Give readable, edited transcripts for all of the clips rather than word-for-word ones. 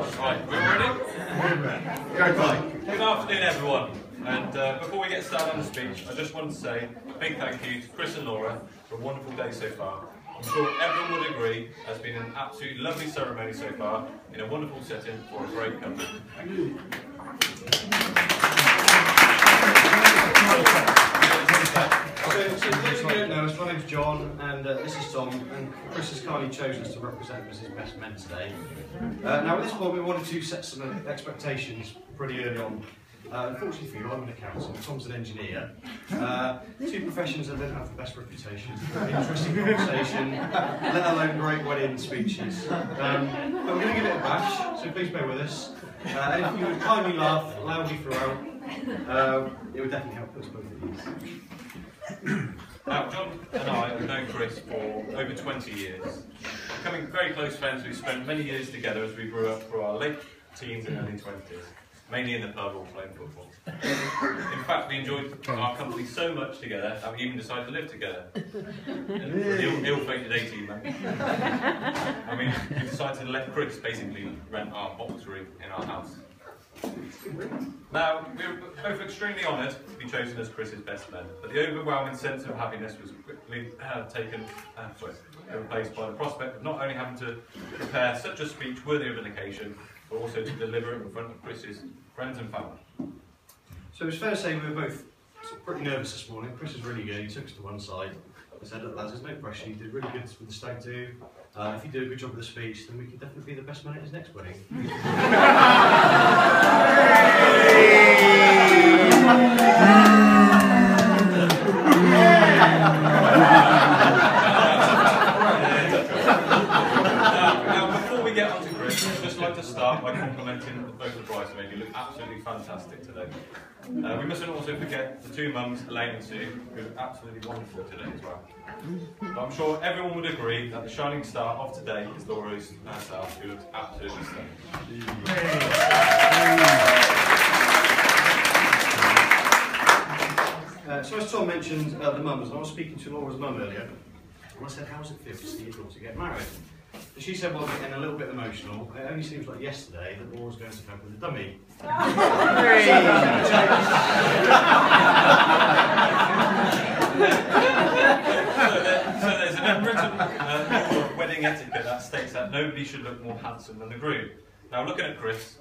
Right, we all ready? Good afternoon, everyone. And before we get started on the speech, I just want to say a big thank you to Chris and Laura for a wonderful day so far. I'm sure everyone would agree it's been an absolutely lovely ceremony so far in a wonderful setting for a great couple. Thank you. So for those who don't know us, my name's John and this is Tom, and Chris has kindly chosen us to represent as his best men today. Now at this point we wanted to set some expectations pretty early on. Unfortunately for you, I'm an accountant, Tom's an engineer. Two professions that don't have the best reputation. Interesting conversation, let alone great wedding speeches. But we're going to give it a bash, so please bear with us. And if you would kindly laugh loudly throughout, it would definitely help us both of you. Now, John and I have known Chris for over 20 years. Becoming very close friends, we've spent many years together as we grew up through our late teens and early 20s, mainly in the pub or playing football. In fact, we enjoyed our company so much together that we even decided to live together. An ill-fated 18 months. I mean, we decided to let Chris basically rent our box room in our house. Now, we were both extremely honoured to be chosen as Chris's best men, but the overwhelming sense of happiness was quickly replaced by the prospect of not only having to prepare such a speech worthy of an occasion, but also to deliver it in front of Chris's friends and family. So it's fair to say we were both pretty nervous this morning. Chris was really good, he took us to one side. I said, look lads, there's no pressure, you did really good with the stag do. If you do a good job with the speech, then we can definitely be the best man at his next wedding. Now, before we get on to Chris, I'd just like to start by complimenting both the bridesmaids. You look absolutely fantastic today. We mustn't also forget the two mums, Elaine and Sue, who look absolutely wonderful today as well. But I'm sure everyone would agree that the shining star of today is Laura herself, who looks absolutely stunning. So as Tom mentioned, the mums, I was speaking to Laura's mum earlier, and I said, how does it feel to see your daughter get married? And she said, well, we're getting a little bit emotional. It only seems like yesterday that Laura's going to come with a dummy. So there's an unwritten wedding etiquette that states that nobody should look more handsome than the groom. Now, looking at Chris,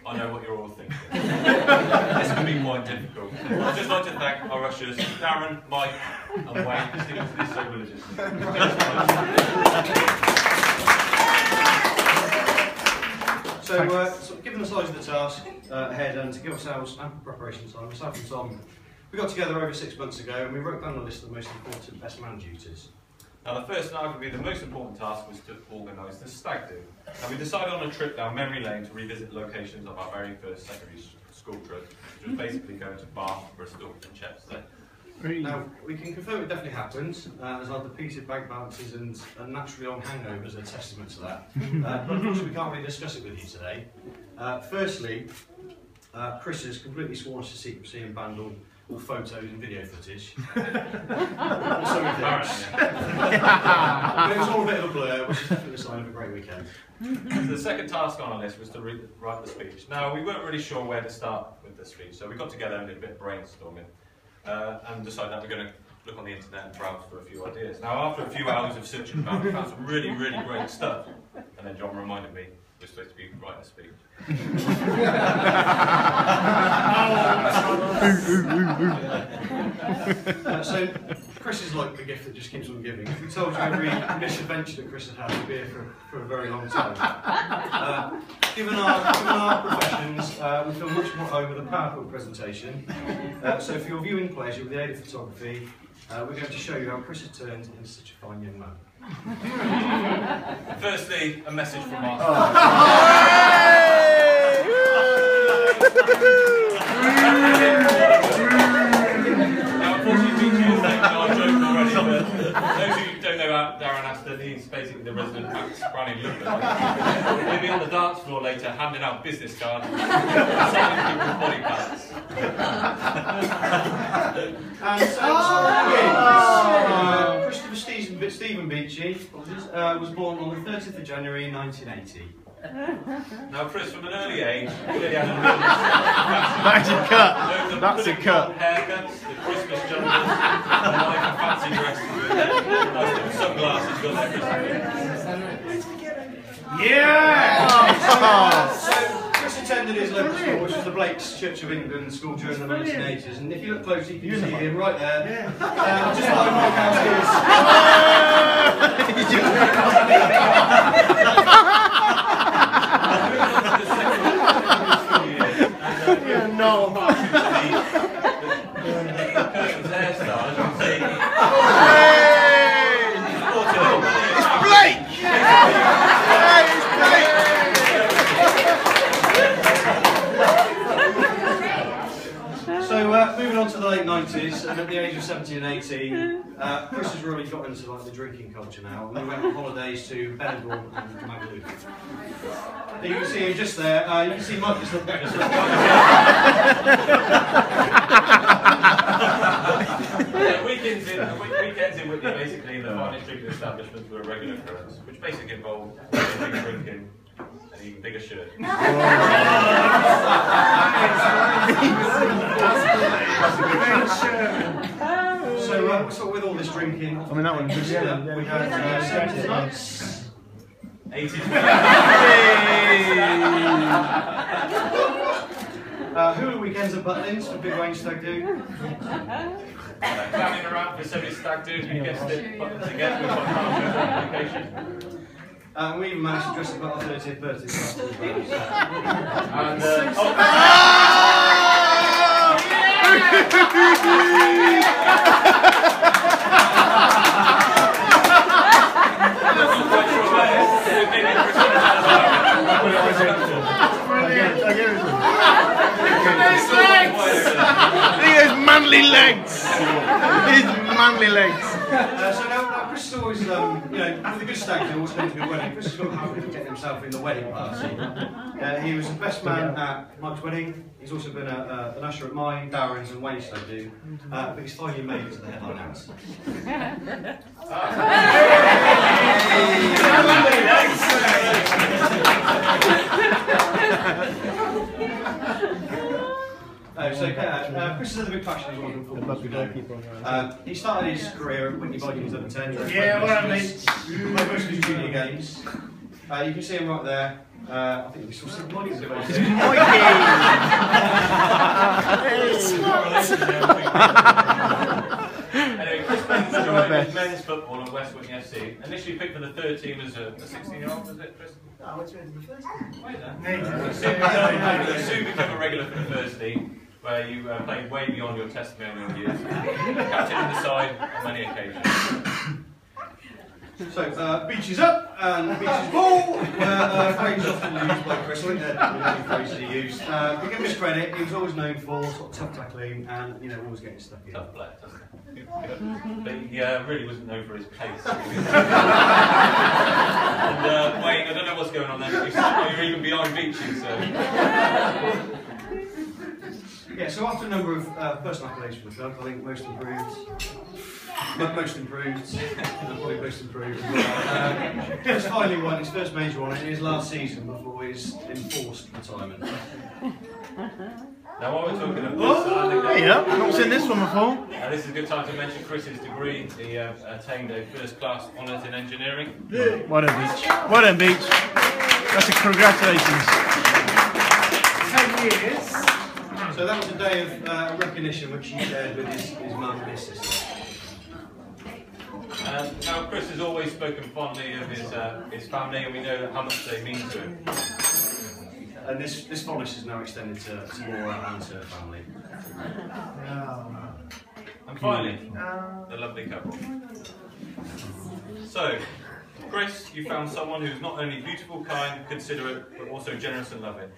I know what you're all thinking. This can be quite difficult. I'd just like to thank our ushers, Darren, Mike, and Wayne, for sticking to this so religiously. So, given the size of the task ahead and to give ourselves ample preparation time, myself and Tom, we got together over 6 months ago and we wrote down a list of the most important best man duties. Now, the first and arguably the most important task was to organise the stag do. Now, we decided on a trip down memory lane to revisit locations of our very first secondary school trip, which was basically going to Bath, Bristol, and Chepstow. Now, we can confirm it definitely happened, as our depleted bank balances and naturally long hangovers are testament to that. But unfortunately we can't really discuss it with you today. Firstly, Chris has completely sworn us to secrecy and banned all photos and video footage. So he thinks. But it was all a bit of a blur, which is definitely a sign of a great weekend. The second task on our list was to write the speech. Now, we weren't really sure where to start with the speech, so we got together and did a bit of brainstorming. And decided that we're going to look on the internet and browse for a few ideas. Now, after a few hours of searching about, we found some really, really great stuff. And then John reminded me we're supposed to be writing a speech. So, Chris is like the gift that just keeps on giving. If we told you every misadventure that Chris had had, we'd be here for a very long time. Given our professions, we feel much more home with a PowerPoint presentation. So for your viewing pleasure, with the aid of photography, we're going to show you how Chris has turned into such a fine young man. Firstly, a message from our Now, unfortunately, teachers think that I'm joking already, but those who don't know about Darren Aston, he's basically the resident Max Browning lookalike. He'll be on the dance floor later handing out business cards, signing people's body parts. Christopher Stephen Beachy was born on the 30th of January 1980. Now, Chris, from an early age, clearly had a real That's a cut. That's a cut. Haircuts, the Christmas jumpers, and like a fancy dress with nice little sunglasses got there Christmas. Yeah! So, Chris attended his local school, which was the Blake's Church of England school during the 1980s, and if you look closely, you can see him right there. Just like Mark No. It's Blake! So, moving on to the late 90s, and at the age of 17 and 18, Chris has really got into like the drinking culture now, and we went on holidays to Benidorm and Magaluf. You can see him just there. You can see Mike is the Weekends in Whitney, basically, the finest drinking establishments were a regular occurrence, which basically involved big drinking and even bigger shirt. So with all this drinking, I mean, that one. we had 70 nights. 80s. Hula weekends at Butlins for Big Range Stag Do. Clamming around for 70 stag do, you guessed it, Butlins again, we've got application. We even managed to dress up at our 30th birthday party. And, manly legs! His manly legs! So now Chris is always, you know, with a good stag do, always going to be a wedding. Chris has got happy to get himself in the wedding party. He was the best man at Mike's wedding. He's also been an usher at mine, Darren's and Wayne's stag do. But he's finally made it to the headline house. Chris is a big passion as well. He started his career at Whitney Vikings under 10. Played most of his junior games. You can see him right there. I think we saw some Mikey. Anyway, Chris spent the majority of men's football at West Whitney FC. Initially picked for the third team as a 16-year-old, was it, Chris? No, I went to the first team. Soon became a regular for the first team, where you played way beyond your testimonial years. Captain in the side on many occasions. So, beach is up and beach is ball. Phrase often used by Chris. I think they're the only phrases he used. To give him his credit, he was always known for sort of tough tackling and always getting stuck in. Tough player, doesn't he? But he really wasn't known for his pace. And Wayne, I don't know what's going on there. You're even beyond beaching, so. Yeah, so after a number of personal accolades for the club, I think most improved, and probably most improved as well. Chris finally won his first major one in his last season before his enforced retirement. Now, while we're talking of this, I've not seen this one before. This is a good time to mention Chris's degree. He attained a first-class honours in engineering. Well done, Beach. Well done, Beach. That's a congratulations. 10 years. So that was a day of recognition which he shared with his mum and his sister. Now, Chris has always spoken fondly of his family, and we know how much they mean to him. And this fondness is now extended to Laura and to her family. And finally, the lovely couple. So, Chris, you found someone who's not only beautiful, kind, considerate, but also generous and loving.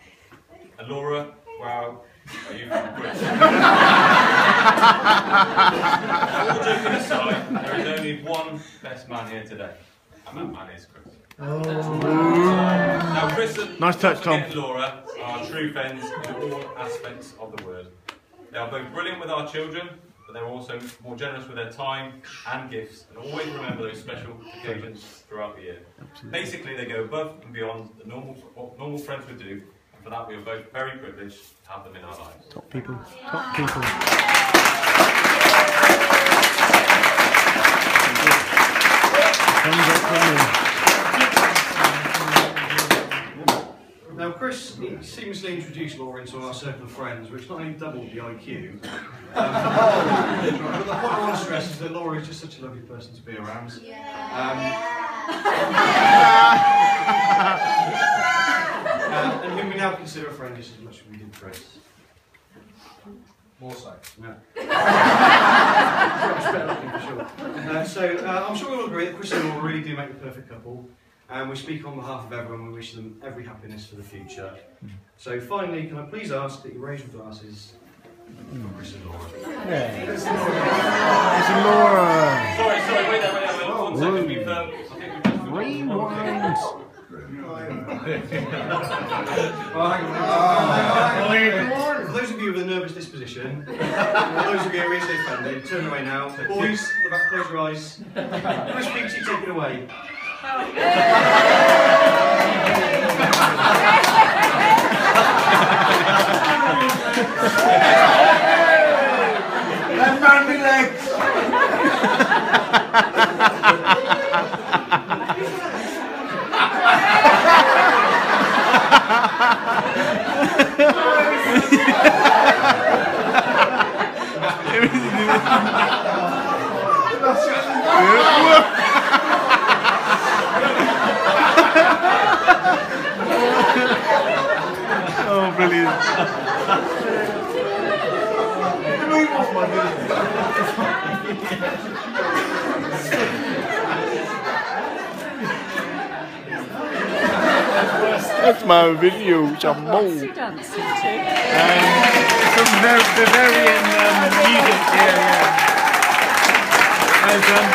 And Laura, wow, are you from Chris? All joking aside, there is only one best man here today. And that man is Chris. Now, Chris and Nice touch, Tom. Laura are true friends in all aspects of the word. They are both brilliant with our children, but but they're also more generous with their time and gifts, and always remember those special occasions throughout the year. Basically, they go above and beyond what normal friends would do, and for that we are both very privileged to have them in our lives. Top people. Top people. Now, Chris seamlessly introduced Laura into our circle of friends, which not only doubled the IQ, but the point I want to stress is that Laura is just such a lovely person to be around. And whom we now consider a friend just as much as we did Chris. More so. Yeah. Much better looking for sure. I'm sure we'll agree that Chris and Laura really do make the perfect couple. And we speak on behalf of everyone, we wish them every happiness for the future. So finally, can I please ask that you raise your glasses for Chris and Laura? Yeah. It's Laura. Sorry, wait there. 1 second. Rewind. For those of you with a nervous disposition, or those of you who are easily offended, turn away now. Boys, the back, close your eyes. Chris Peachy, take it away. Let's run me legs. Oh, brilliant. That's my video, some more. What's he dancing to? Some Bavarian music, yeah. Well done.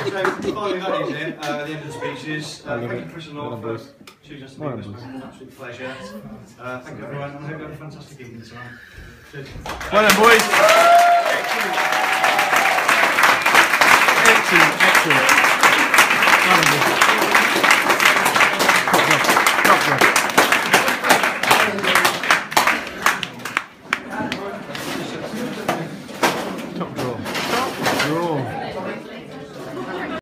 So finally, that is it. The end of the speeches. Thank you, Chris and Laura, for choosing us to be with us. It's been an absolute pleasure. Thank you, everyone, and I hope you have a fantastic evening tonight. Cheers. Well done, boys. Excellent.